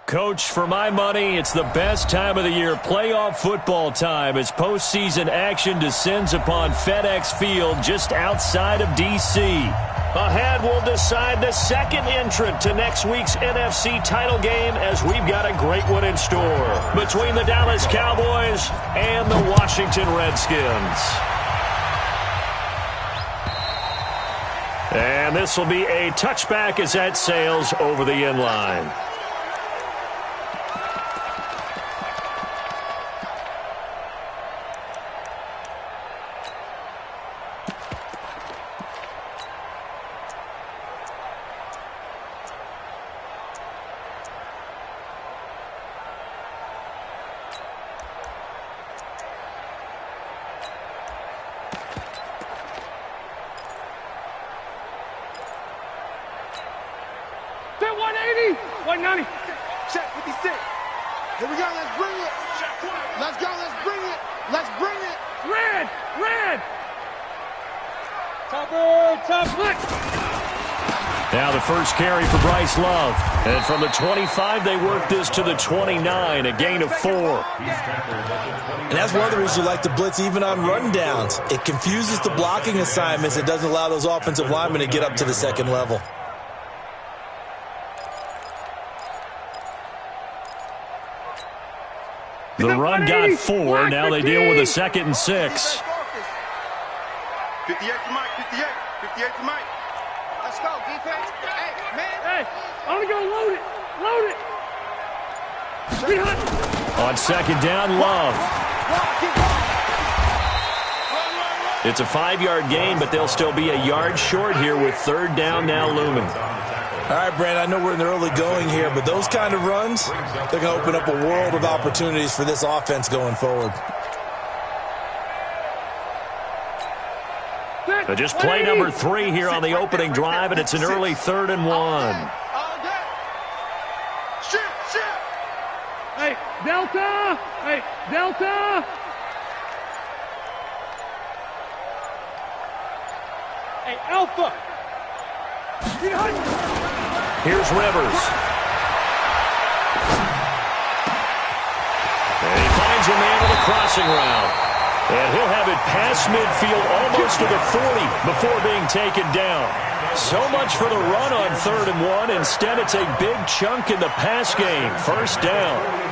Coach, for my money, it's the best time of the year, playoff football time, as postseason action descends upon FedEx Field just outside of D.C. Ahead, we'll decide the second entrant to next week's NFC title game, as we've got a great one in store between the Dallas Cowboys and the Washington Redskins. And this will be a touchback as that sails over the end line. Check 56. Here we go. Let's bring it. Let's go. Let's bring it. Let's bring it. Red. Red. Top left. Now the first carry for Bryce Love. And from the 25, they work this to the 29, a gain of 4. And that's one of the reasons you like to blitz even on run downs. It confuses the blocking assignments. It doesn't allow those offensive linemen to get up to the second level. The run got 4. Now they deal with a 2nd and 6. 58 to Mike. 58. 58 to Mike. Let's go, defense. Hey, man. Hey, I'm going to load it. Load it. On 2nd down, Love. It's a 5-yard gain, but they'll still be a yard short here with 3rd down now looming. All right, Brand, I know we're in the early going here, but those kind of runs, they're going to open up a world of opportunities for this offense going forward. Just play number 3 here on the opening drive, and it's an early 3rd and 1. Hey, Delta! Hey, Delta! Hey, Alpha! Here's Rivers. And he finds a man with a crossing route. And he'll have it past midfield almost to the 40 before being taken down. So much for the run on 3rd and 1. Instead, it's a big chunk in the pass game. 1st down.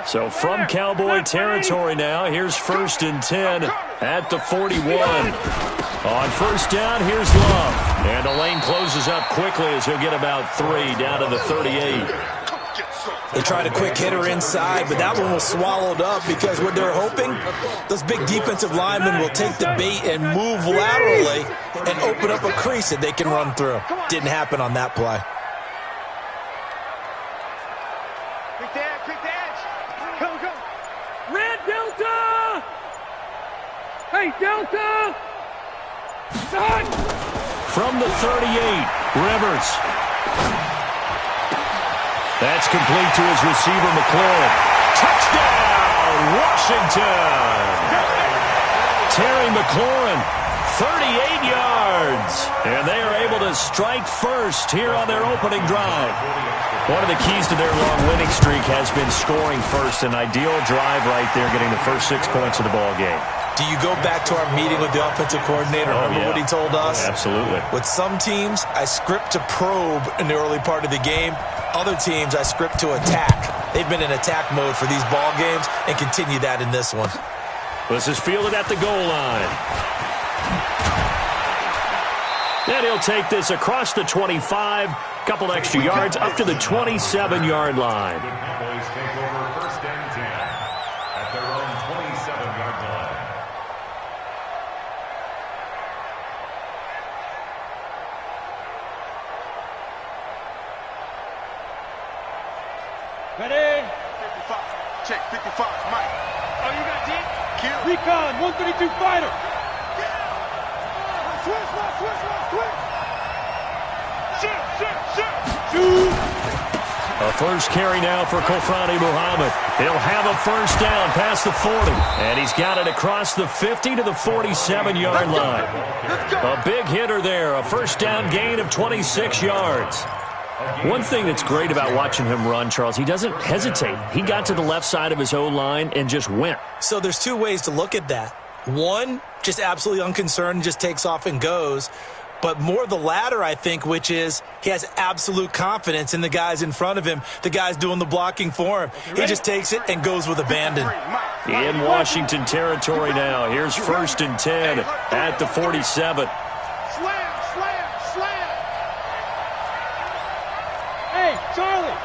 So from Cowboy territory now, here's 1st and 10 at the 41. On 1st down, here's Love. And the lane closes up quickly as he'll get about 3 down to the 38. They tried a quick hitter inside, but that one was swallowed up because what they're hoping, those big defensive linemen will take the bait and move laterally and open up a crease that they can run through. Didn't happen on that play. Delta! Hey, Delta! Start! From the 38, Rivers. That's complete to his receiver, McLaurin. Touchdown, Washington! Terry McLaurin, 38 yards. And they are able to strike first here on their opening drive. One of the keys to their long winning streak has been scoring first. An ideal drive right there, getting the first 6 points of the ball game. Do you go back to our meeting with the offensive coordinator? Remember what he told us? Absolutely. With some teams, I script to probe in the early part of the game. Other teams, I script to attack. They've been in attack mode for these ball games and continue that in this one. This is fielded at the goal line. Then he'll take this across the 25, couple extra yards up to the 27-yard line. The Cowboys take over 1st and 10 at their own 27-yard line. Ready? 55. Check 55. Mike. Oh, you got deep? Kill. Recon, 132 fighter. Switch. Shoot. A first carry now for Kofrani Muhammad. He'll have a first down past the 40. And he's got it across the 50 to the 47-yard line. A big hitter there. A first down gain of 26 yards. One thing that's great about watching him run, Charles, he doesn't hesitate. He got to the left side of his O-line and just went. So there's two ways to look at that. One, just absolutely unconcerned, just takes off and goes. But more the latter, I think, which is he has absolute confidence in the guys in front of him, the guys doing the blocking for him. He just takes it and goes with abandon. In Washington territory now. Here's first and 10 at the 47. Slam, slam, slam. Hey, Charlie.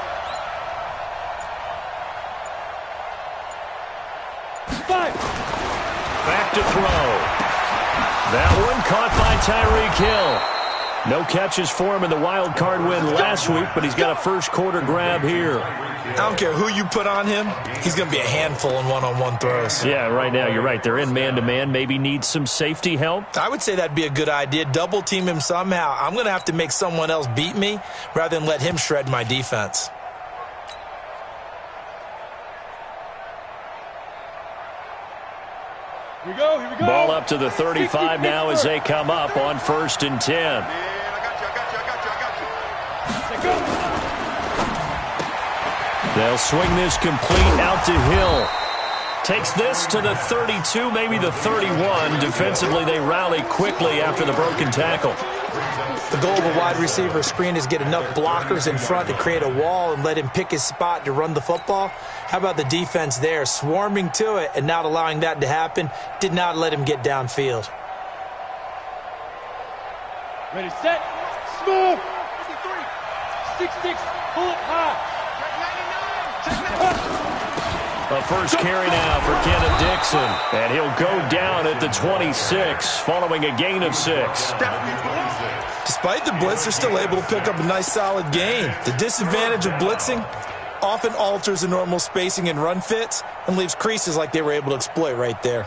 Five. Back to throw. That one caught by Tyreek Hill. No catches for him in the wild card win last week, but he's got a first quarter grab here. I don't care who you put on him. He's going to be a handful in one-on-one throws. Yeah, right now, you're right. They're in man-to-man. Maybe needs some safety help. I would say that'd be a good idea. Double team him somehow. I'm going to have to make someone else beat me rather than let him shred my defense. Here we go, here we go. Ball up to the 35 now as they come up on first and 10. Yeah, I got you. Go. They'll swing this complete out to Hill. Takes this to the 32, maybe the 31. Defensively, they rally quickly after the broken tackle. The goal of a wide receiver screen is get enough blockers in front to create a wall and let him pick his spot to run the football. How about the defense there, swarming to it and not allowing that to happen? Did not let him get downfield. Ready, set, smooth. 6-6, pull it high. A first carry now for Kenneth Dixon. And he'll go down at the 26 following a gain of 6. Despite the blitz, they're still able to pick up a nice solid gain. The disadvantage of blitzing often alters the normal spacing and run fits and leaves creases like they were able to exploit right there.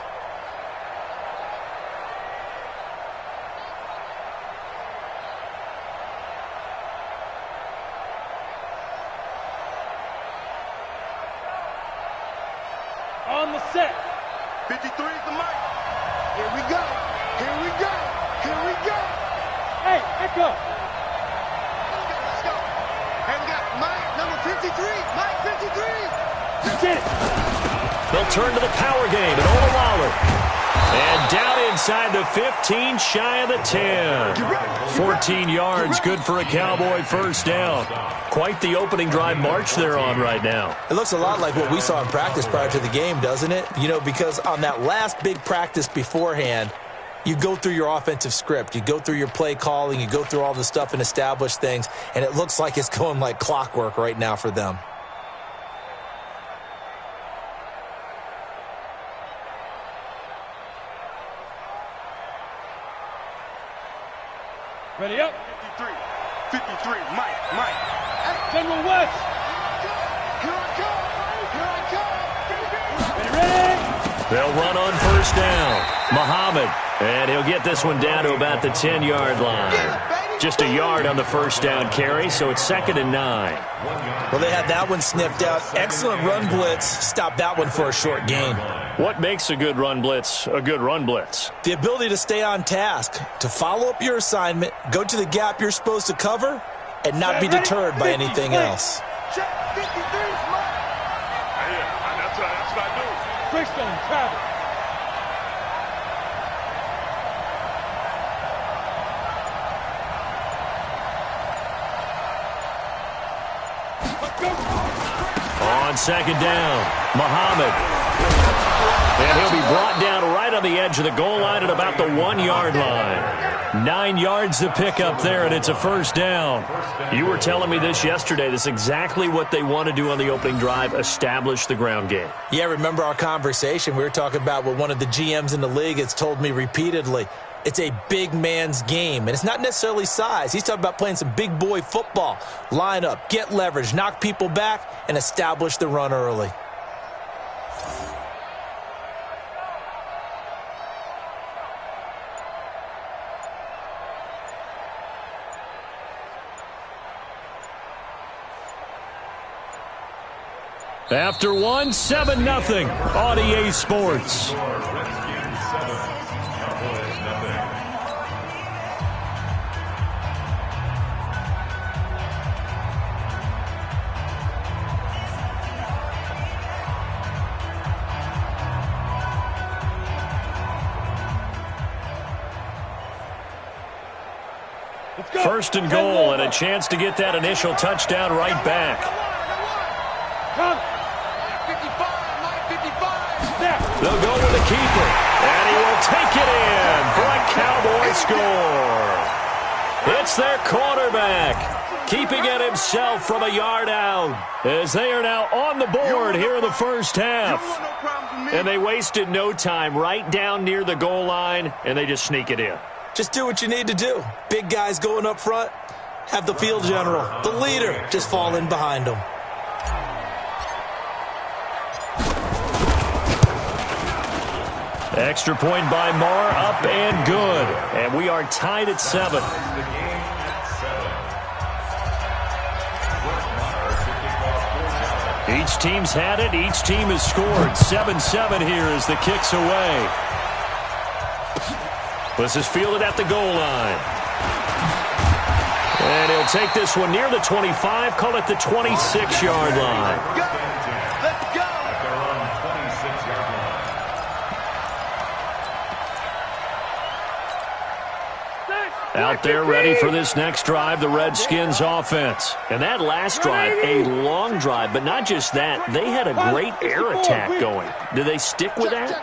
On the set. 53 is the mic. Here we go. Here we go. Here we go. Hey, echo. Let's go. And we got Mike, number 53. Mike, 53. Get it. They'll turn to the power game and Olawale. And down inside the 15, shy of the 10. 14 yards, good for a Cowboy first down. Quite the opening drive march they're on right now. It looks a lot like what we saw in practice prior to the game, doesn't it? You know, because on that last big practice beforehand, you go through your offensive script. You go through your play calling. You go through all the stuff and establish things. And it looks like it's going like clockwork right now for them. Ready up. 53. 53. Mike. General West. Here I come. Here I come. Ready. They'll run on first down. Muhammad. And he'll get this one down to about the 10-yard line. Just a yard on the first down carry, so it's 2nd and 9. Well, they had that one sniffed out. Excellent run blitz. Stop that one for a short gain. What makes a good run blitz a good run blitz? The ability to stay on task, to follow up your assignment, go to the gap you're supposed to cover, and not be deterred by anything else. Check 53 is Mike. That's what I do. Brixton, Travis. On second down, Muhammad. And he'll be brought down right on the edge of the goal line at about the 1-yard line. 9 yards to pick up there, and it's a first down. You were telling me this yesterday. This is exactly what they want to do on the opening drive, establish the ground game. Yeah, remember our conversation? We were talking about what one of the GMs in the league has told me repeatedly. It's a big man's game, and it's not necessarily size. He's talking about playing some big boy football. Line up, get leverage, knock people back, and establish the run early. After one, 7-0 on EA Sports. Redskins 7, Cowboys nothing. First and goal, and a chance to get that initial touchdown right back. Come. 55. They'll go with the keeper, and he will take it in for a Cowboy score. It's their quarterback, keeping it himself from a yard out, as they are now on the board here in the first half. And they wasted no time right down near the goal line, and they just sneak it in. Just do what you need to do. Big guys going up front. Have the field general, the leader, just fall in behind them. Extra point by Marr, up and good. And we are tied at 7. The game at 7. Each team's had it. Each team has scored. 7-7 here as the kick's away. This is fielded at the goal line. And he'll take this one near the 25, call it the 26-yard line. Let's go. At their own 26-yard line. Out there ready for this next drive, the Redskins offense. And that last drive, a long drive, but not just that. They had a great air attack going. Do they stick with that?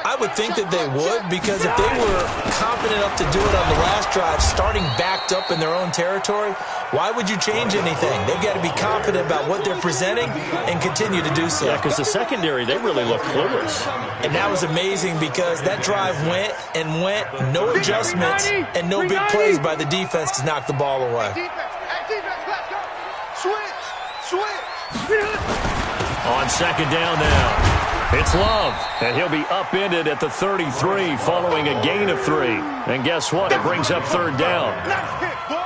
I would think that they would, because if they were confident enough to do it on the last drive, starting backed up in their own territory, why would you change anything? They've got to be confident about what they're presenting and continue to do so. Yeah, because the secondary, they really look clueless. And that was amazing because that drive went and went, no adjustments, and no big plays by the defense to knock the ball away. Defense, let's go. Switch. On second down now. It's Love, and he'll be upended at the 33 following a gain of 3. And guess what? It brings up third down. Nice hit, boy.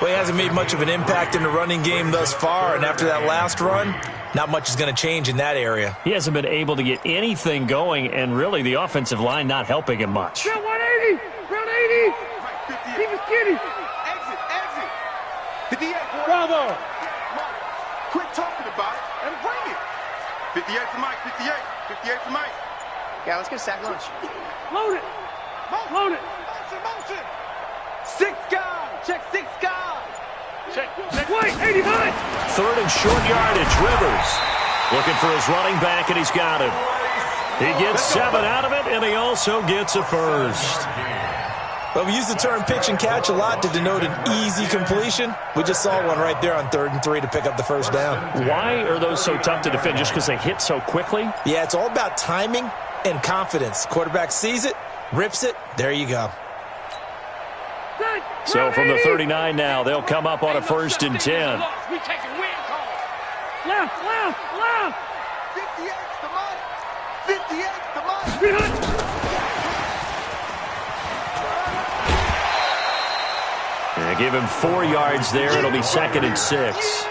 Well, he hasn't made much of an impact in the running game thus far, and after that last run, not much is going to change in that area. He hasn't been able to get anything going, and really the offensive line not helping him much. Round 180. Round 80. Keep it skinny. Exit. 58, boy. Bravo. Mike, quit talking about it and bring it. 58 for Mike, 58. 58 for Mike. Yeah, let's get a sack lunch. Load it. Load it. Motion. 6 guys. Check 6 guys. Check. Wait, 80 high. Third and short yardage, Rivers. Looking for his running back, and he's got him. He gets 7 out of it, and he also gets a first. Well, we use the term pitch and catch a lot to denote an easy completion. We just saw one right there on 3rd and 3 to pick up the first down. Why are those so tough to defend? Just because they hit so quickly? Yeah, it's all about timing and confidence. Quarterback sees it, rips it, there you go. So from the 39 now, they'll come up on a 1st and 10. We taking win calls. Left. 58 to Mike. 58 to Mike. Behind. And give him 4 yards there. It'll be 2nd and 6.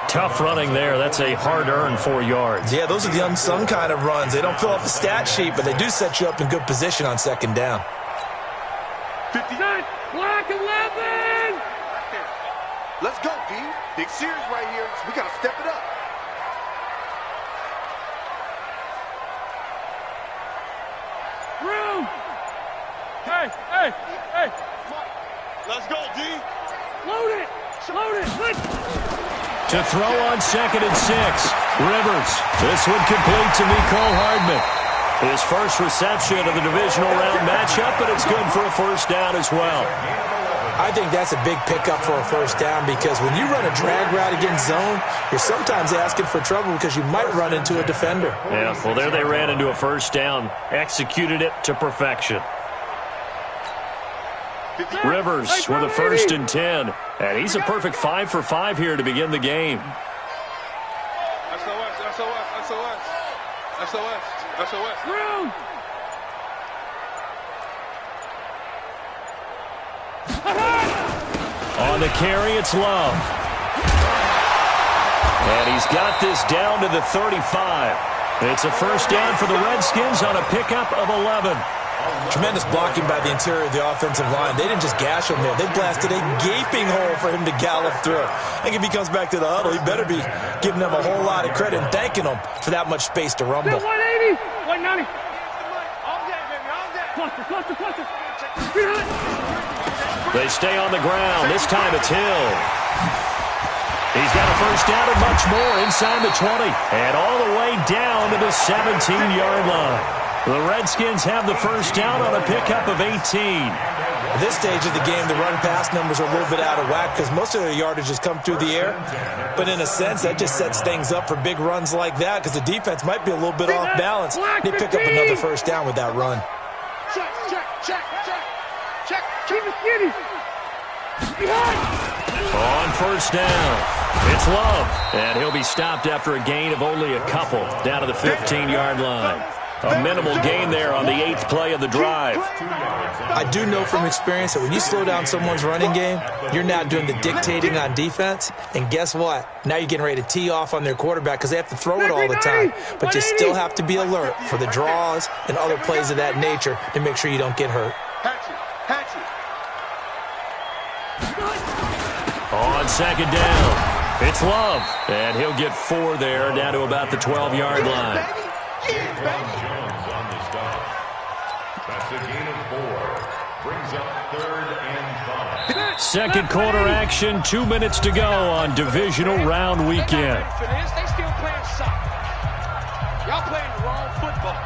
Tough running there. That's a hard-earned 4 yards. Yeah, those are the unsung kind of runs. They don't fill out the stat sheet, but they do set you up in good position on 2nd down. 59. Black 11. Let's go, D. Big series right here. We got to step it up. Room. Hey. Let's go, D. Load it. Let's. To throw on 2nd and 6. Rivers. This one complete to Mecole Hardman. His first reception of the divisional round matchup, but it's good for a first down as well. I think that's a big pickup for a first down because when you run a drag route against zone, you're sometimes asking for trouble because you might run into a defender. Yeah, well, there they ran into a first down. Executed it to perfection. Rivers with a 1st and 10. And he's a perfect 5 for 5 here to begin the game. SOS. Room. On the carry, it's Love. And he's got this down to the 35. It's a first down for the Redskins on a pickup of 11. Tremendous blocking by the interior of the offensive line. They didn't just gash him there. They blasted a gaping hole for him to gallop through. I think if he comes back to the huddle, he better be giving them a whole lot of credit and thanking them for that much space to rumble. 180, 190. Cluster. They stay on the ground. This time it's Hill. He's got a first down and much more inside the 20. And all the way down to the 17-yard line. The Redskins have the first down on a pickup of 18. At this stage of the game, the run-pass numbers are a little bit out of whack because most of their yardage has come through the air. But in a sense, that just sets things up for big runs like that because the defense might be a little bit off balance. They pick up another first down with that run. Check. Keep it skinny. On first down, it's Love. And he'll be stopped after a gain of only a couple down to the 15-yard line. A minimal gain there on the 8th play of the drive. I do know from experience that when you slow down someone's running game, you're now doing the dictating on defense. And guess what? Now you're getting ready to tee off on their quarterback because they have to throw it all the time. But you still have to be alert for the draws and other plays of that nature to make sure you don't get hurt. Hatchet. On second down, it's Love. And he'll get 4 there down to about the 12-yard line. Jones on the stop. That's a gain of 4. Brings up 3rd and 5. Second quarter action, 2 minutes to go on divisional round weekend. They still playing soccer. Y'all playing the wrong football.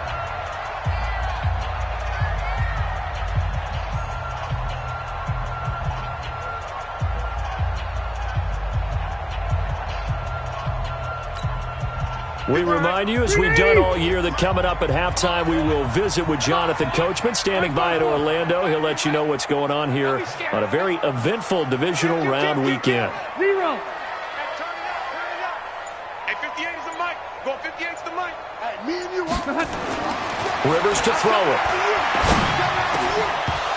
We remind you, as we've done all year, that coming up at halftime, we will visit with Jonathan Coachman, standing by in Orlando. He'll let you know what's going on here on a very eventful divisional round weekend. Zero. Hey, 58 is the mic. Go 58 is the mic. Hey, me and you. Rivers to throw it.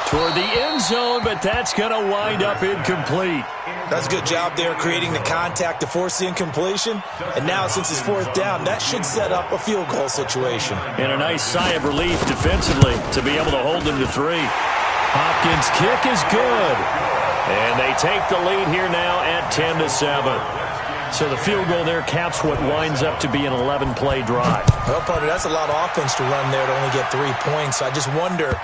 Toward the end zone, but that's going to wind up incomplete. That's a good job there creating the contact to force the incompletion. And now, since it's 4th down, that should set up a field goal situation. And a nice sigh of relief defensively to be able to hold them to 3. Hopkins' kick is good. And they take the lead here now at 10-7. So the field goal there caps what winds up to be an 11-play drive. Well, partner, that's a lot of offense to run there to only get 3 points. So I just wonder,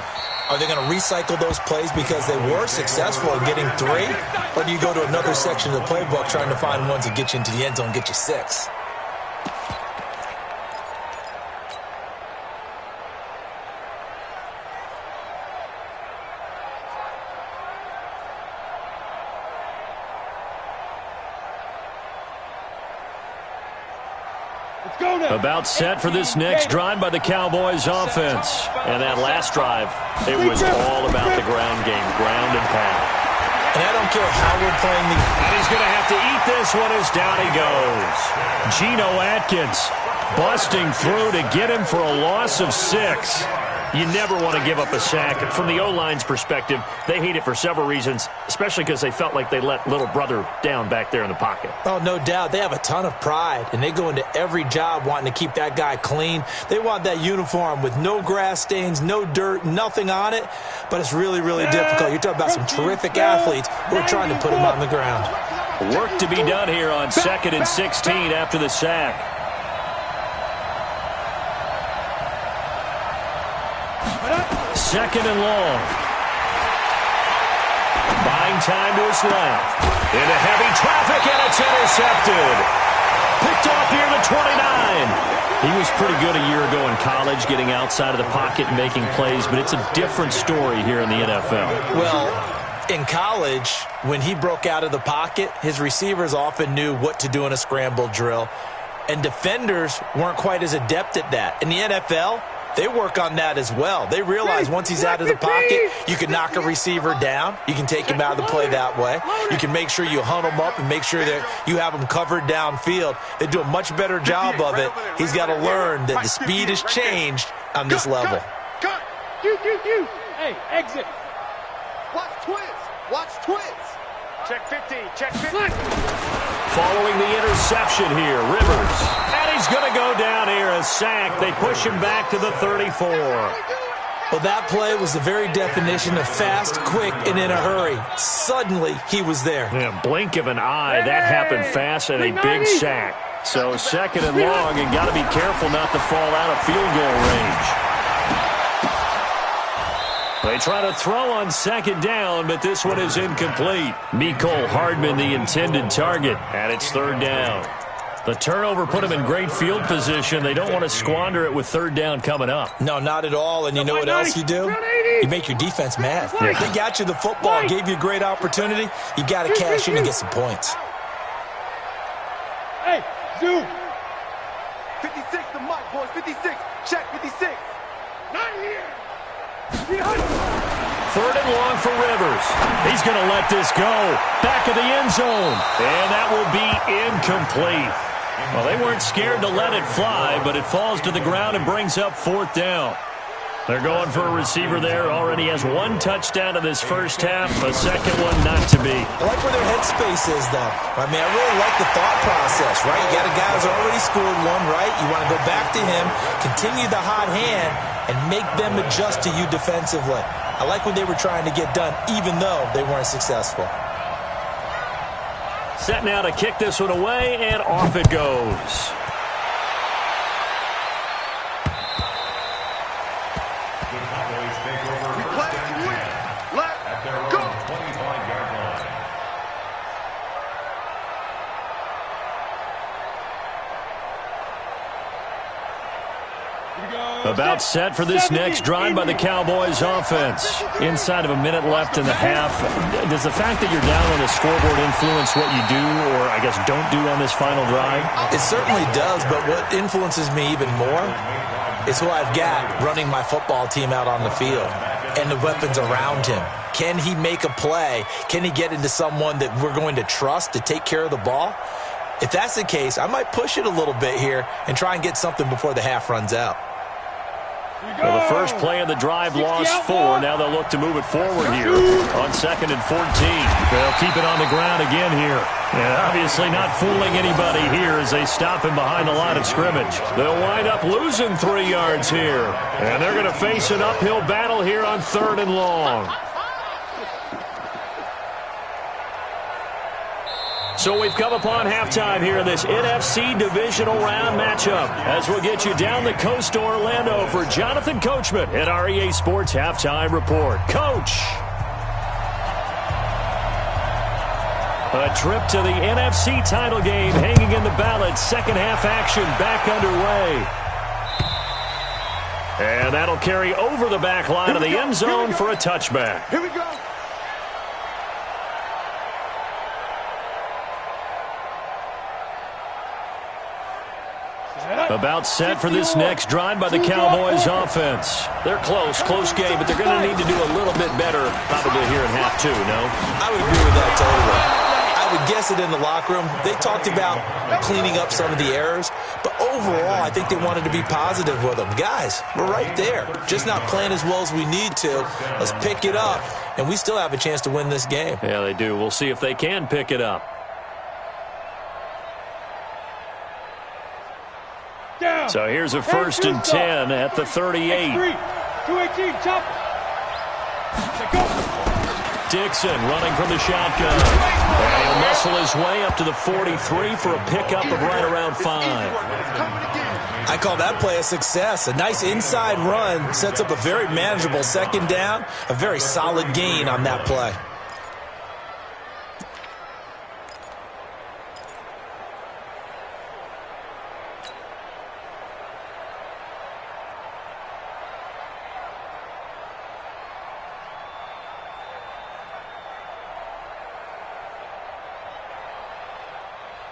are they going to recycle those plays because they were successful in getting 3? Or do you go to another section of the playbook trying to find ones that get you into the end zone and get you 6? About set for this next drive by the Cowboys offense. And that last drive, it was all about the ground game, ground and pound. And I don't care how we're playing the... And he's going to have to eat this one as down he goes. Geno Atkins busting through to get him for a loss of 6. You never want to give up a sack. From the O-line's perspective, they hate it for several reasons, especially because they felt like they let little brother down back there in the pocket. Oh, no doubt. They have a ton of pride, and they go into every job wanting to keep that guy clean. They want that uniform with no grass stains, no dirt, nothing on it, but it's really, really difficult. You're talking about some terrific athletes who are trying to put him on the ground. Work to be done here on 2nd and 16 after the sack. Second and long. Buying time to his left. Into heavy traffic, and it's intercepted. Picked off near the 29. He was pretty good a year ago in college, getting outside of the pocket and making plays, but it's a different story here in the NFL. Well, in college, when he broke out of the pocket, his receivers often knew what to do in a scramble drill, and defenders weren't quite as adept at that. In the NFL, they work on that as well. They realize once he's out of the pocket, you can knock a receiver down. You can take him out of the play that way. You can make sure you hunt him up and make sure that you have him covered downfield. They do a much better job of it. He's got to learn that the speed has changed on this level. Cut. Hey, exit. Watch twins. Check 15. following the interception here. Rivers. And he's going to go down here, a sack. They push him back to the 34. Well, that play was the very definition of fast, quick, and in a hurry. Suddenly, he was there. Yeah, blink of an eye. That happened fast and a big sack. So second and long, and got to be careful not to fall out of field goal range. They try to throw on second down, but this one is incomplete. Mecole Hardman, the intended target, and it's third down. The turnover put them in great field position. They don't want to squander it with third down coming up. No, not at all. And you know what else you do? You make your defense mad. Yeah. They got you the football, gave you a great opportunity. You got to cash in and get some points. Hey, Zoo. 56 to Mike, boys. 56. Check 56. Not here. Third and long for Rivers. He's going to let this go. Back of the end zone. And that will be incomplete. Well, they weren't scared to let it fly, but it falls to the ground and brings up fourth down. They're going for a receiver there. Already has one touchdown in this first half. A second one not to be. I like where their headspace is, though. I mean, I really like the thought process, right? You got a guy who's already scored one, right? You want to go back to him, continue the hot hand, and make them adjust to you defensively. I like what they were trying to get done, even though they weren't successful. Set now to kick this one away, and off it goes. About set for this next drive by the Cowboys offense. Inside of a minute left in the half. Does the fact that you're down on the scoreboard influence what you do, or I guess don't do on this final drive? It certainly does, but what influences me even more is who I've got running my football team out on the field and the weapons around him. Can he make a play? Can he get into someone that we're going to trust to take care of the ball? If that's the case, I might push it a little bit here and try and get something before the half runs out. Well, the first play of the drive lost 4. Now they'll look to move it forward here on 2nd and 14. They'll keep it on the ground again here. And obviously not fooling anybody here as they stop him behind the line of scrimmage. They'll wind up losing 3 yards here. And they're going to face an uphill battle here on 3rd and long. So we've come upon halftime here in this NFC divisional round matchup as we'll get you down the coast to Orlando for Jonathan Coachman at our EA Sports Halftime Report. Coach! A trip to the NFC title game hanging in the balance. Second half action back underway. And that'll carry over the back line of the end zone for a touchback. Here we go. About set for this next drive by the Cowboys offense. They're close game, but they're going to need to do a little bit better probably here in half 2, no? I would agree with that totally. I would guess it in the locker room. They talked about cleaning up some of the errors, but overall, I think they wanted to be positive with them. Guys, we're right there. Just not playing as well as we need to. Let's pick it up, and we still have a chance to win this game. Yeah, they do. We'll see if they can pick it up. So here's a 1st and 10 at the 38. 218, chop. Dixon running from the shotgun. And he'll muscle his way up to the 43 for a pickup of right around 5. I call that play a success. A nice inside run sets up a very manageable second down. A very solid gain on that play.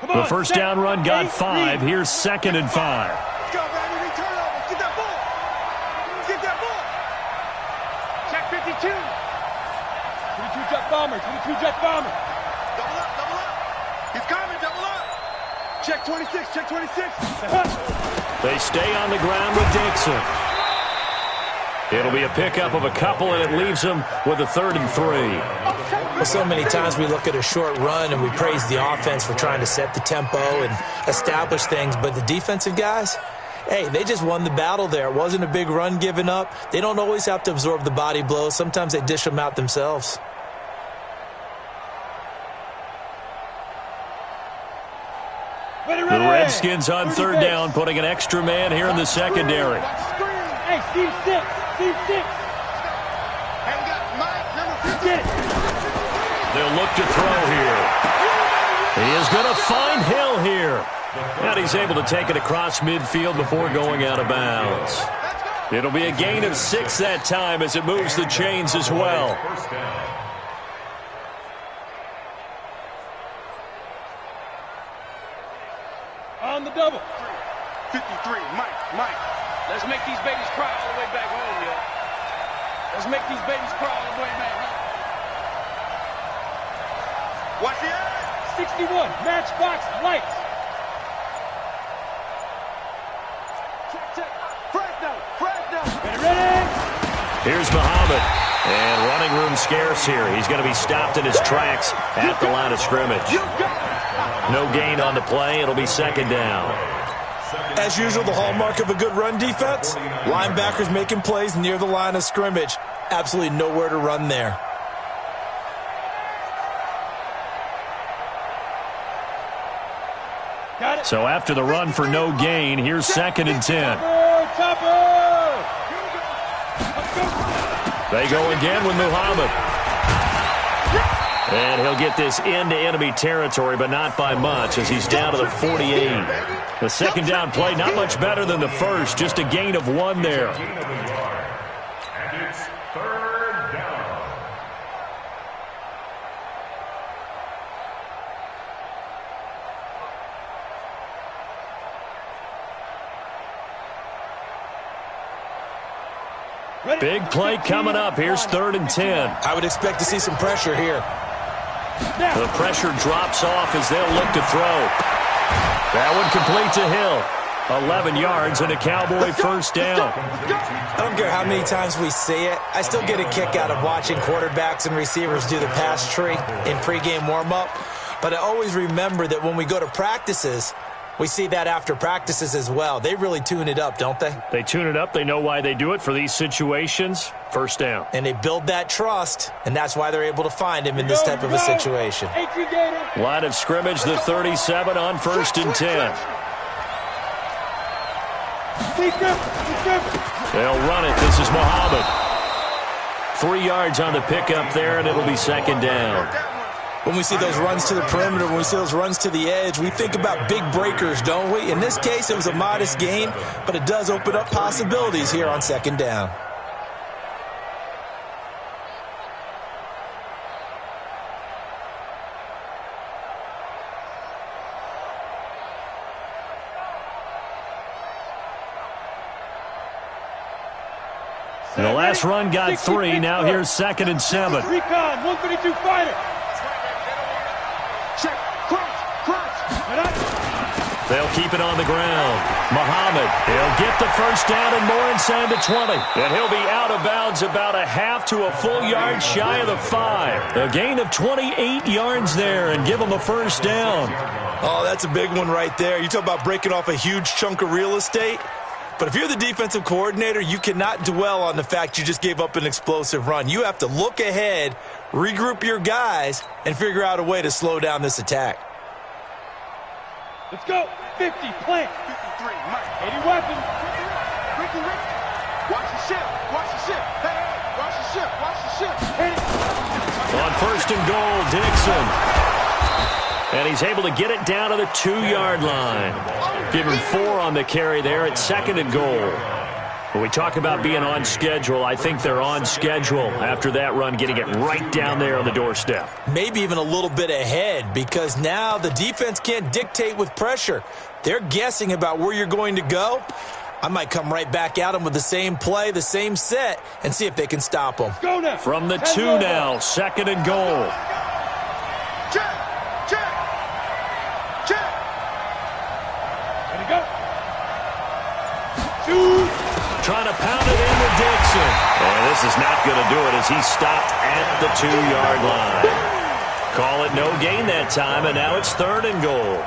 The first down run got 5. Here's 2nd and 5. Let's go, baby. We turn over. Get that ball. Get that ball. Check 52. 22 jet bomber. 22 jet bomber. Double up, double up. He's coming, double up. Check 26, check 26. They stay on the ground with Dixon. It'll be a pickup of a couple, and it leaves them with a 3rd and 3. Well, so many times we look at a short run and we praise the offense for trying to set the tempo and establish things, but the defensive guys, hey, they just won the battle there. It wasn't a big run given up. They don't always have to absorb the body blows. Sometimes they dish them out themselves. The Redskins on third down, putting an extra man here in the secondary. Hey, Steve 6. Steve 6. Get it. They'll look to throw here. He is going to find Hill here. And he's able to take it across midfield before going out of bounds. It'll be a gain of 6 that time as it moves the chains as well. On the double. 53, Mike. Let's make these babies cry all the way back home, yo. Let's make these babies cry all the way back home. Watch the eye. 61, matchbox lights. Check. Fresno. Ready. Here's Muhammad. And running room scarce here. He's going to be stopped in his tracks at the line of scrimmage. No gain on the play. It'll be second down. As usual, the hallmark of a good run defense, linebackers making plays near the line of scrimmage. Absolutely nowhere to run there. Got it. So after the run for no gain, here's second and 10. Topper. They go again with Muhammad. And he'll get this into enemy territory, but not by much as he's down to the 48. The second down play, not much better than the first, just a gain of 1 there. And it's third down. Big play coming up. Here's third and 10. I would expect to see some pressure here. The pressure drops off as they'll look to throw. That one complete to Hill. 11 yards and a Cowboy first down. I don't care how many times we see it. I still get a kick out of watching quarterbacks and receivers do the pass tree in pregame warm-up. But I always remember that when we go to practices, we see that after practices as well. They really tune it up, don't they? They tune it up. They know why they do it for these situations. First down. And they build that trust, and that's why they're able to find him in this type of a situation. Line of scrimmage, the 37 on first and 10. They'll run it. This is Muhammad. 3 yards on the pickup there, and it'll be second down. When we see those runs to the perimeter, when we see those runs to the edge, we think about big breakers, don't we? In this case, it was a modest gain, but it does open up possibilities here on second down. The last run got 3. Now here's second and 7. Recon, 132 fighter. Check. Crunch. They'll keep it on the ground. Muhammad, he'll get the first down and more inside the 20. And he'll be out of bounds about a half to a full yard shy of the 5. A gain of 28 yards there and give them a first down. Oh, that's a big one right there. You talk about breaking off a huge chunk of real estate. But if you're the defensive coordinator, you cannot dwell on the fact you just gave up an explosive run. You have to look ahead, regroup your guys, and figure out a way to slow down this attack. Let's go. 50, plant. 53, Mike. 80 weapons. Ricky. Watch the ship. Hey, watch the ship. Hit it. On first and goal, Dixon. And he's able to get it down to the 2-yard line. Give him 4 on the carry there at second and goal. When we talk about being on schedule, I think they're on schedule after that run, getting it right down there on the doorstep. Maybe even a little bit ahead, because now the defense can't dictate with pressure. They're guessing about where you're going to go. I might come right back at them with the same play, the same set, and see if they can stop them. Go now. From the 2 now, second and goal. Check. Ready, go. Shoot. Trying to pound it in with Dixon. And this is not going to do it as he stopped at the 2-yard line. Call it no gain that time, and now it's 3rd and goal.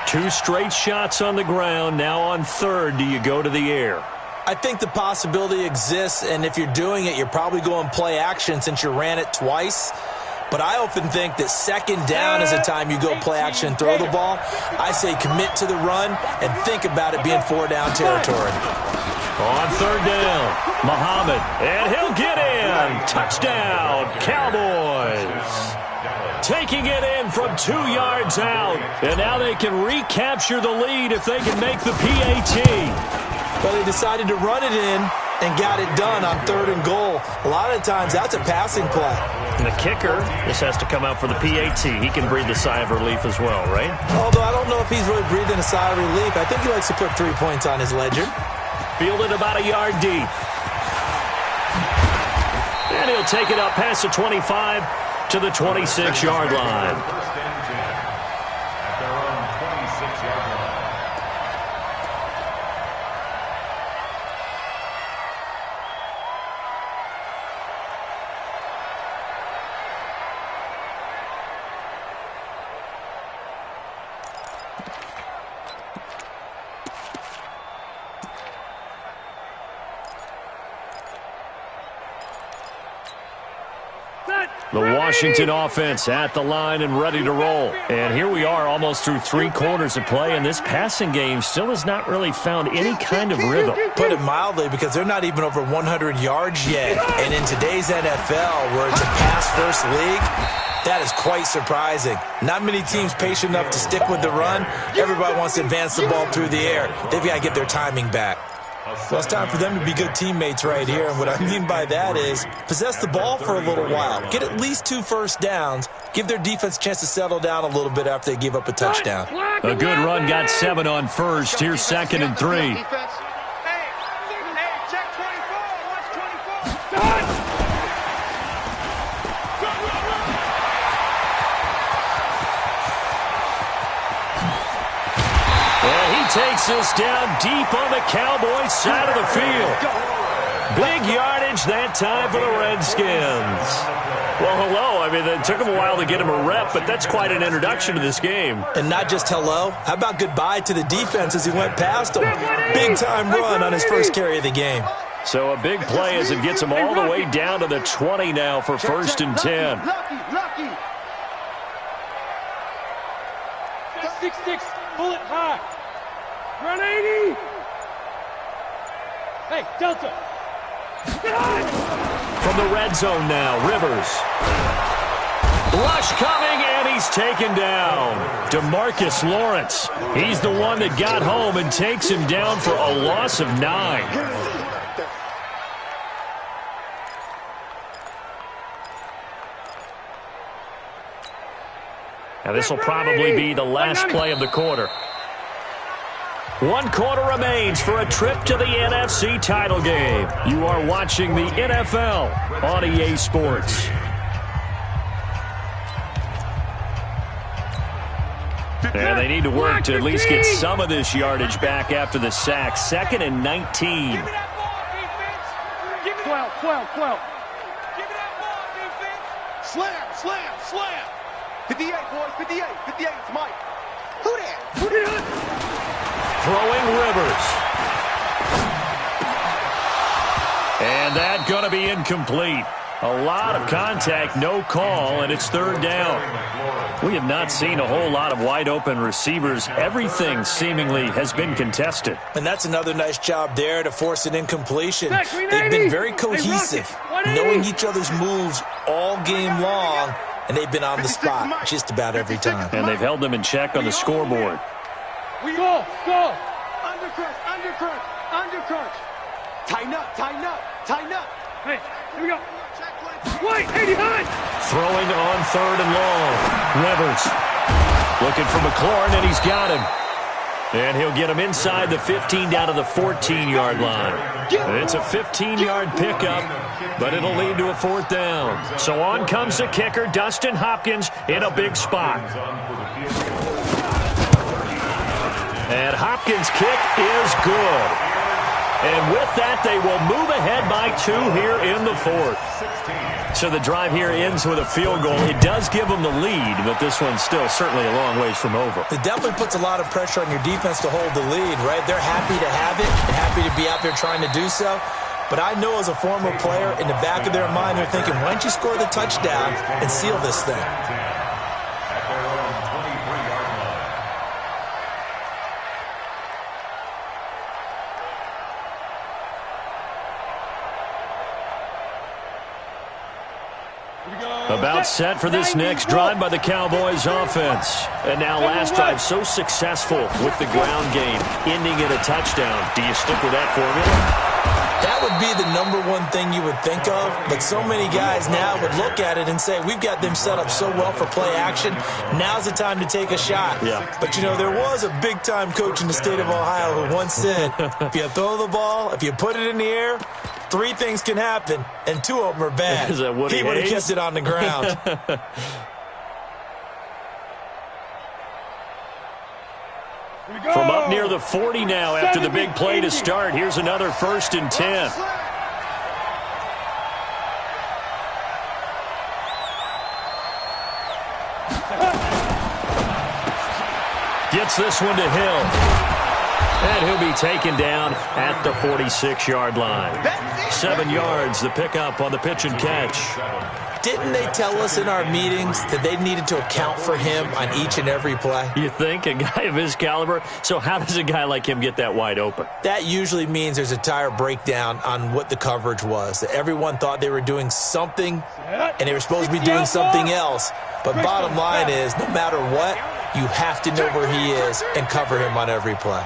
2 straight shots on the ground. Now on 3rd, do you go to the air? I think the possibility exists, and if you're doing it, you're probably going play action since you ran it twice. But I often think that 2nd down is the time you go play action, throw the ball. I say commit to the run and think about it being 4-down territory. On 3rd down, Muhammad, and he'll get in. Touchdown, Cowboys. Taking it in from 2 yards out, and now they can recapture the lead if they can make the PAT. Well, they decided to run it in and got it done on 3rd and goal. A lot of times, that's a passing play. And the kicker, this has to come out for the PAT. He can breathe a sigh of relief as well, right? Although I don't know if he's really breathing a sigh of relief. I think he likes to put 3 points on his ledger. Fielded about a yard deep. And he'll take it up past the 25 to the 26-yard line. At their own 26-yard line. The Washington offense at the line and ready to roll. And here we are almost through 3 quarters of play, and this passing game still has not really found any kind of rhythm. Put it mildly, because they're not even over 100 yards yet. And in today's NFL, where it's a pass-first league, that is quite surprising. Not many teams patient enough to stick with the run. Everybody wants to advance the ball through the air. They've got to get their timing back. Well, it's time for them to be good teammates right here. And what I mean by that is possess the ball for a little while. Get at least 2 first downs. Give their defense a chance to settle down a little bit after they give up a touchdown. A good run got 7 on first. Here's 2nd and 3. Hey, check 24. Watch 24. Takes this down deep on the Cowboys side of the field. Big yardage that time for the Redskins. Well, hello. I mean, it took him a while to get him a rep, but that's quite an introduction to this game. And not just hello. How about goodbye to the defense as he went past him? Big-time run on his first carry of the game. So a big play as it gets him all the way down to the 20 now for 1st and 10. Lucky. 6-6, pull it high. Run 80! Hey, Delta! From the red zone now, Rivers. Rush coming, and he's taken down. DeMarcus Lawrence. He's the one that got home and takes him down for a loss of 9. Now this will probably be the last play of the quarter. 1 quarter remains for a trip to the NFC title game. You are watching the NFL on EA Sports. And they need to work to at least get some of this yardage back after the sack. 2nd and 19. Give me that ball, defense! 12. Give me that ball, defense! Slam! 58, boys, 58, it's Mike. Who that? Throwing Rivers. And that going to be incomplete. A lot of contact, no call, and it's 3rd down. We have not seen a whole lot of wide-open receivers. Everything seemingly has been contested. And that's another nice job there to force an incompletion. They've been very cohesive, knowing each other's moves all game long, and they've been on the spot just about every time. And they've held them in check on the scoreboard. We go! Undercrunch. Tighten up. Hey, here we go. Wait, 80 high! Throwing on 3rd and long. Rivers looking for McLaurin, and he's got him. And he'll get him inside the 15 down to the 14-yard line. And it's a 15-yard pickup, but it'll lead to a 4th down. So on comes the kicker, Dustin Hopkins, in a big spot. And Hopkins' kick is good. And with that, they will move ahead by 2 here in the fourth. So the drive here ends with a field goal. It does give them the lead, but this one's still certainly a long ways from over. It definitely puts a lot of pressure on your defense to hold the lead, right? They're happy to have it and happy to be out there trying to do so. But I know as a former player, in the back of their mind, they're thinking, why don't you score the touchdown and seal this thing? About set for this next drive by the Cowboys offense. And now last drive so successful with the ground game, ending in a touchdown. Do you stick with that formula? That would be the #1 thing you would think of, but so many guys now would look at it and say, we've got them set up so well for play action, now's the time to take a shot. Yeah. But, you know, there was a big-time coach in the state of Ohio who once said, if you throw the ball, if you put it in the air, 3 things can happen, and 2 of them are bad. Is that Woody He would have Hayes? kept it on the ground. From up near the 40 now after the big play to start. Here's another 1st and 10. Gets this one to Hill. And he'll be taken down at the 46-yard line. 7 yards, the pickup on the pitch and catch. Didn't they tell us in our meetings that they needed to account for him on each and every play? You think? A guy of his caliber? So how does a guy like him get that wide open? That usually means there's a tire breakdown on what the coverage was. That everyone thought they were doing something, and they were supposed to be doing something else. But bottom line is, no matter what, you have to know where he is and cover him on every play.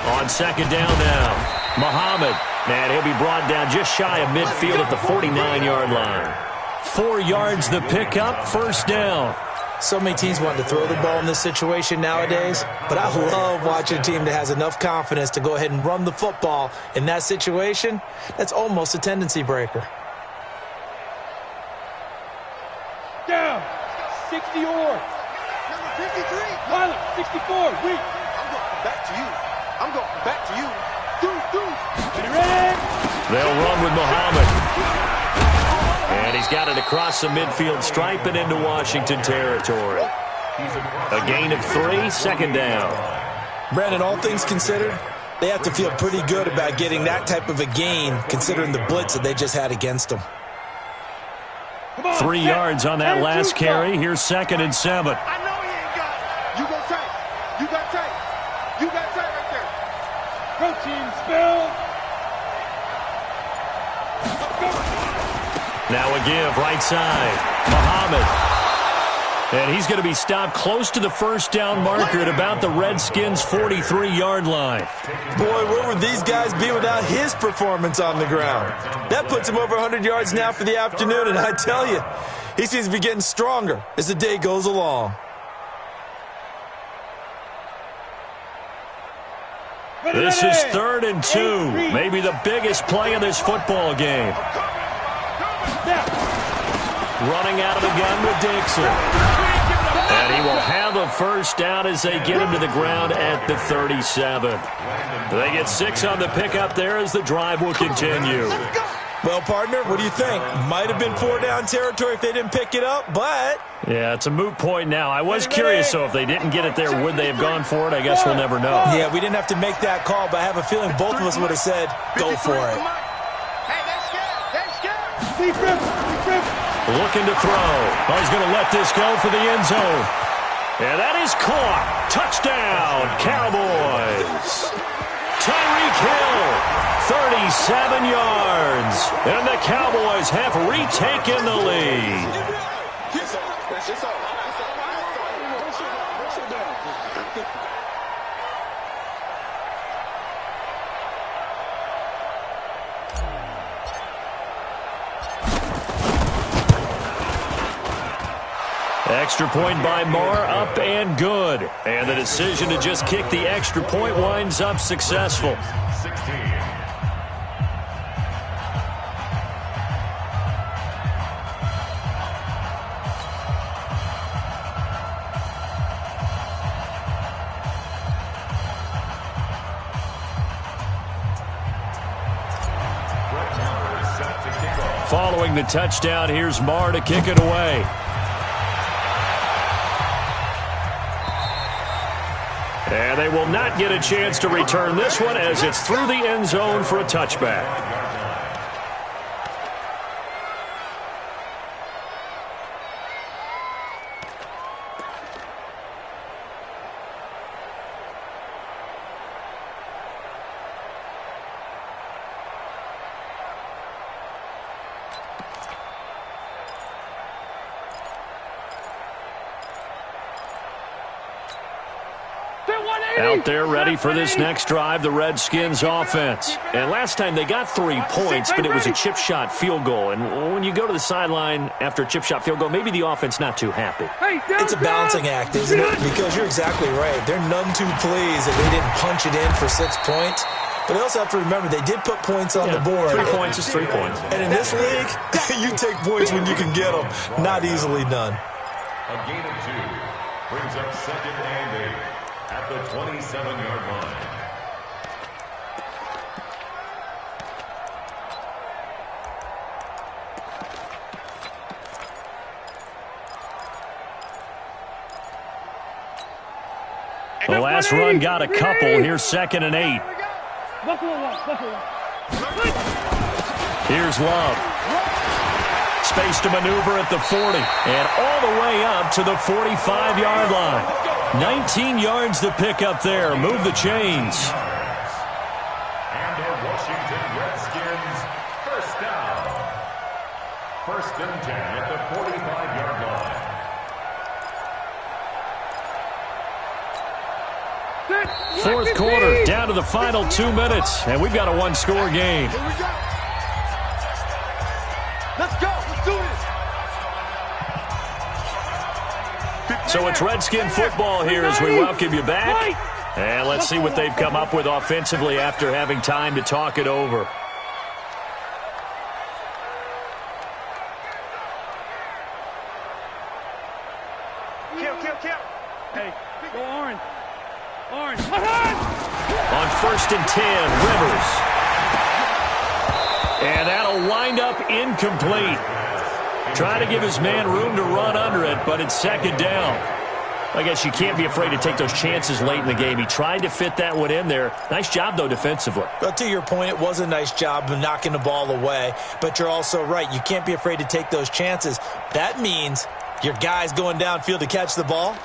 On 2nd down now, Muhammad. And he'll be brought down just shy of midfield at the 49-yard line. 4 yards the pickup, 1st down. So many teams want to throw the ball in this situation nowadays, but I love watching a team that has enough confidence to go ahead and run the football in that situation. That's almost a tendency breaker. Down. 60 or. Number 53. Pilot, 64. Weak. I'm going back to you. I'm going back to you. Ready? They'll run with Muhammad. And he's got it across the midfield stripe and into Washington territory. A gain of 3, 2nd down. Brandon, all things considered, they have to feel pretty good about getting that type of a gain considering the blitz that they just had against them. 3 yards on that last carry. Here's 2nd and 7. I know he ain't got it. You go tight. You got tight. You got tight right there. Protein spill. Now a give, right side. Muhammad. And he's going to be stopped close to the 1st down marker at about the Redskins' 43-yard line. Boy, where would these guys be without his performance on the ground? That puts him over 100 yards now for the afternoon, and I tell you, he seems to be getting stronger as the day goes along. This is 3rd and 2. Maybe the biggest play of this football game. Running out of the gun with Dixon. And he will have a 1st down as they get him to the ground at the 37. They get 6 on the pickup there as the drive will continue. Well, partner, what do you think? Might have been 4-down territory if they didn't pick it up, but... Yeah, it's a moot point now. I was curious, so if they didn't get it there, would they have gone for it? I guess we'll never know. Yeah, we didn't have to make that call, but I have a feeling both of us would have said, go for it. Hey, they're scared. They're scared. Deep rip. Looking to throw. Oh, he's going to let this go for the end zone. And that is caught. Touchdown, Cowboys. Tyreek Hill, 37 yards. And the Cowboys have retaken the lead. Extra point by Marr, up and good. And the decision to just kick the extra point winds up successful. 16. Following the touchdown, here's Marr to kick it away. And they will not get a chance to return this one as it's through the end zone for a touchback. Out there ready for this next drive, the Redskins offense. And last time they got 3 points, but it was a chip shot field goal. And when you go to the sideline after a chip shot field goal, maybe the offense not too happy. It's a balancing act, isn't it? Because you're exactly right. They're none too pleased that they didn't punch it in for 6 points. But they also have to remember they did put points on the board. 3 points is 3 points. And in this league, you take points when you can get them. Not easily done. A gain of 2 brings up 2nd and 8 at the 27-yard line. The last run got a couple. Here's 2nd and 8. Here's Love. Space to maneuver at the 40. And all the way up to the 45-yard line. 19 yards to pick up there. Move the chains. And the Washington Redskins first down. 1st and 10 at the 45-yard line. Fourth quarter, down to the final 2 minutes, and we've got a one-score game. Here we go. Let's go. Let's do this. So it's Redskin football here as we welcome you back. And let's see what they've come up with offensively after having time to talk it over. Kill. Hey, go orange. Orange. On 1st and 10, Rivers. And that'll wind up incomplete. Trying to give his man room to run under it, but it's 2nd down. I guess you can't be afraid to take those chances late in the game. He tried to fit that one in there. Nice job, though, defensively. But to your point, it was a nice job of knocking the ball away. But you're also right. You can't be afraid to take those chances. That means your guys going downfield to catch the ball,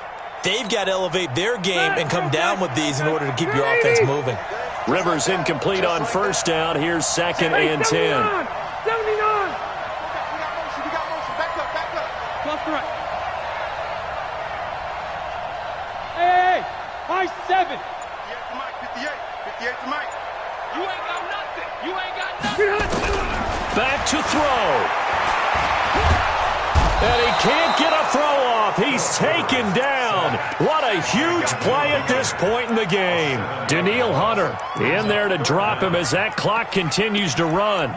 they've got to elevate their game and come down with these in order to keep your offense moving. Rivers incomplete on 1st down. Here's 2nd and 10. 79. We got motion. Back up. Left to right. Hey, high 7. 58 to Mike. 58 to Mike. You ain't got nothing. Back to throw. And he can't get a throw off. He's taken down. What a huge play at this point in the game. Daniil Hunter in there to drop him as that clock continues to run.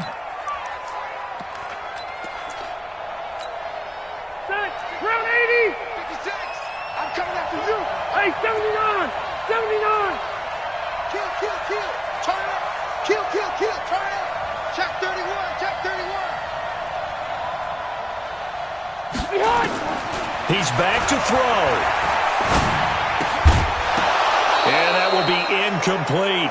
Round 80. 56. I'm coming after you. Hey, 79. 79. Kill. Turn it up. Kill. Turn it up. Check 31. Check 31. Behind. He's back to throw. And that will be incomplete.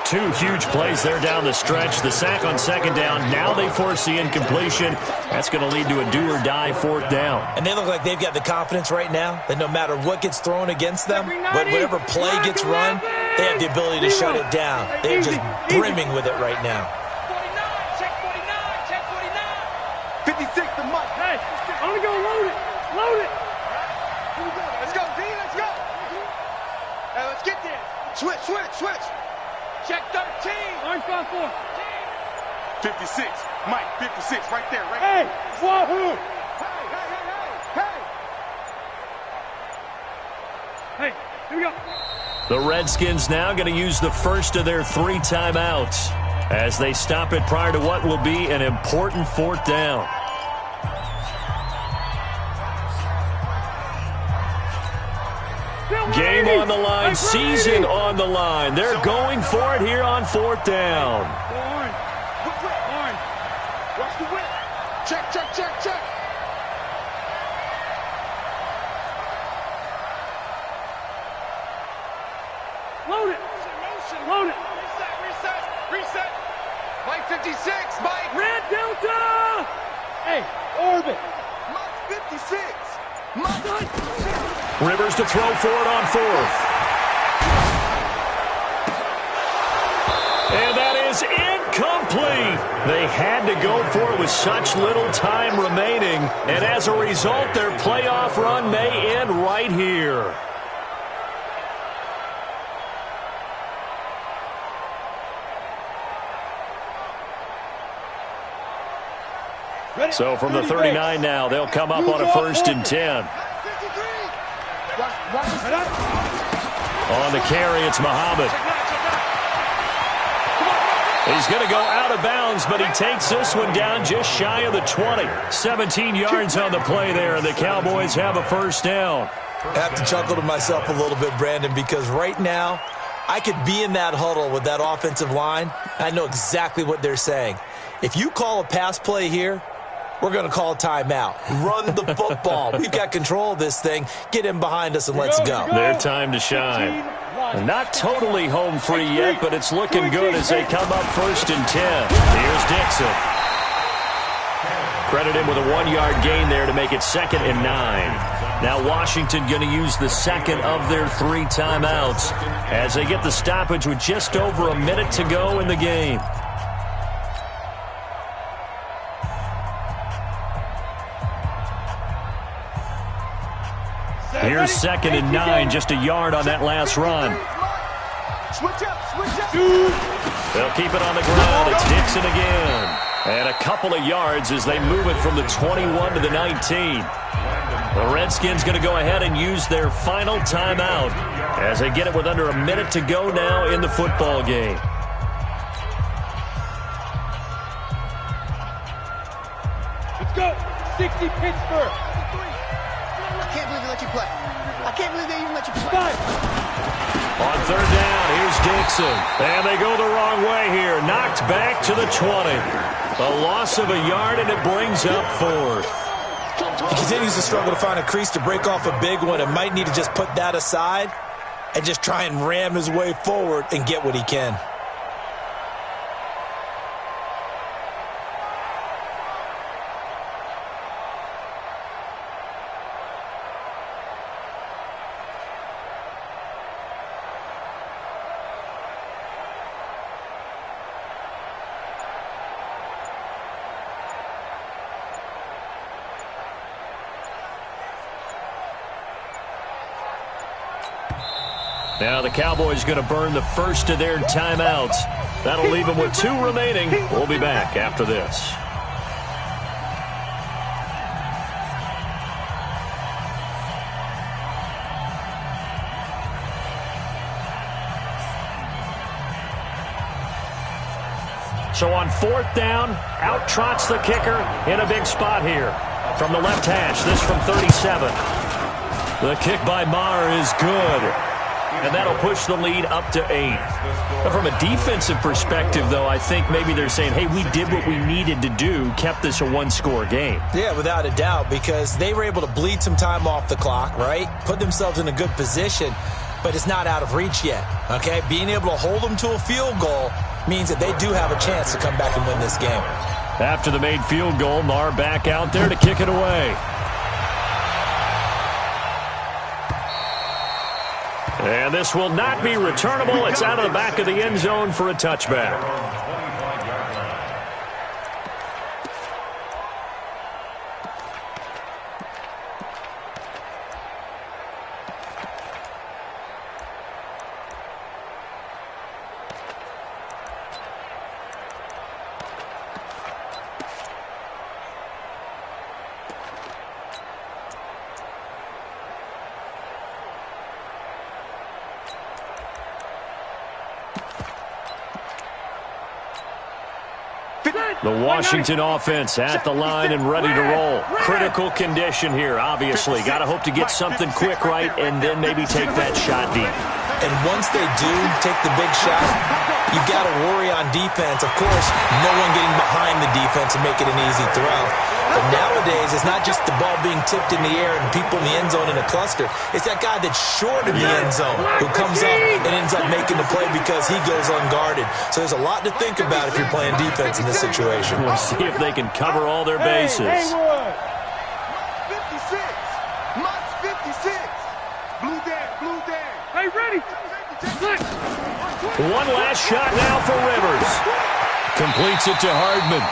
2 huge plays there down the stretch. The sack on 2nd down. Now they force the incompletion. That's going to lead to a do-or-die 4th down. And they look like they've got the confidence right now that no matter what gets thrown against them, but whatever play gets run, they have the ability to shut it down. They're just brimming with it right now. 49. Check 49. Check 49. 56 to Mike. Hey, I'm going to go load it. Load it. Here we go. Let's go, D. Let's go. Hey, let's get there. Switch. Check 13. Orange 5-4. 56. Mike, 56. Right there. Hey, wahoo. Hey. Hey, here we go. The Redskins now going to use the first of their 3 timeouts as they stop it prior to what will be an important 4th down. Game on the line, season on the line. They're going for it here on 4th down. Go orange. Orange. Watch the whip. Load it. Load it. Reset. Mike 56. Mike. Red Delta. Hey, orbit. Mike 56. Mike. Rivers to throw for it on fourth. And that is incomplete. They had to go for it with such little time remaining. And as a result, their playoff run may end right here. So from the 39 now, they'll come up on a 1st and 10. On the carry, it's Muhammad. He's going to go out of bounds, but he takes this one down just shy of the 20. 17 yards on the play there, and the Cowboys have a 1st down. I have to chuckle to myself a little bit, Brandon, because right now I could be in that huddle with that offensive line. I know exactly what they're saying. If you call a pass play here, we're going to call a timeout. Run the football. We've got control of this thing. Get in behind us and let's go. Their time to shine. Not totally home free yet, but it's looking good as they come up 1st and 10. Here's Dixon. Credit him with a 1-yard gain there to make it 2nd and 9. Now Washington going to use the second of their 3 timeouts as they get the stoppage with just over a minute to go in the game. Here's 2nd and 9, just a yard on that last run. Switch up. They'll keep it on the ground. It's Dixon again. And a couple of yards as they move it from the 21 to the 19. The Redskins going to go ahead and use their final timeout as they get it with under a minute to go now in the football game. Let's go. 60 Pittsburgh. I can't believe they let you play. I can't believe they even let you play. On 3rd down, here's Dixon. And they go the wrong way here. Knocked back to the 20. A loss of a yard, and it brings up 4th. He continues to struggle to find a crease to break off a big one and might need to just put that aside and just try and ram his way forward and get what he can. Now the Cowboys going to burn the first of their timeouts. That'll leave them with 2 remaining. We'll be back after this. So on 4th down, out trots the kicker in a big spot here. From the left hash, this from 37. The kick by Maher is good. And that'll push the lead up to 8. But from a defensive perspective, though, I think maybe they're saying, hey, we did what we needed to do, kept this a 1-score game. Yeah, without a doubt, because they were able to bleed some time off the clock, right? Put themselves in a good position, but it's not out of reach yet, okay? Being able to hold them to a field goal means that they do have a chance to come back and win this game. After the made field goal, Maher back out there to kick it away. And this will not be returnable. It's out of the back of the end zone for a touchback. The Washington offense at the line and ready to roll. Critical condition here, obviously. Got to hope to get something quick right and then maybe take that shot deep. And once they do take the big shot, you got to worry on defense. Of course, no one getting behind the defense and make it an easy throw. But nowadays, it's not just the ball being tipped in the air and people in the end zone in a cluster. It's that guy that's short in the end zone who comes up and ends up making the play because he goes unguarded. So there's a lot to think about if you're playing defense in this situation. We'll see if they can cover all their bases. 56. Mike's 56. Blue down. Hey, ready? One last shot now for Rivers. Completes it to Hardman.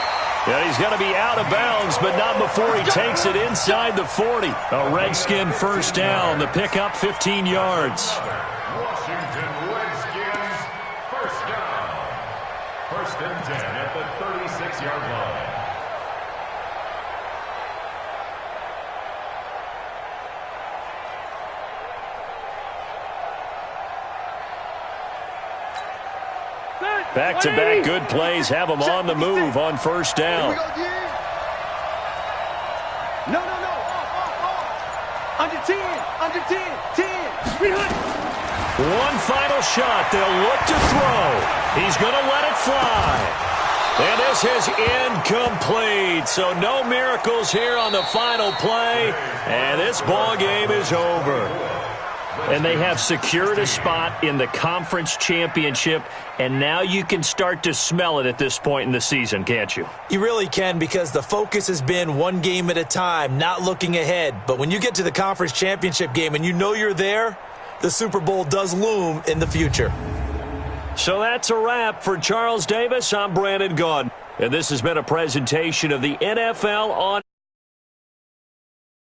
Yeah, he's going to be out of bounds, but not before he takes it inside the 40. A Redskin first down. The pickup 15 yards. Washington Redskins first down. 1st and 10 at the 36-yard line. Back-to-back good plays have them on the move on first down. No. Under 10. 10. One final shot. They'll look to throw. He's going to let it fly. And this is incomplete. So no miracles here on the final play. And this ball game is over. And they have secured a spot in the conference championship, and now you can start to smell it at this point in the season, can't you? You really can, because the focus has been one game at a time, not looking ahead. But when you get to the conference championship game and you know you're there, the Super Bowl does loom in the future. So that's a wrap for Charles Davis. I'm Brandon Gaudin, and this has been a presentation of the NFL on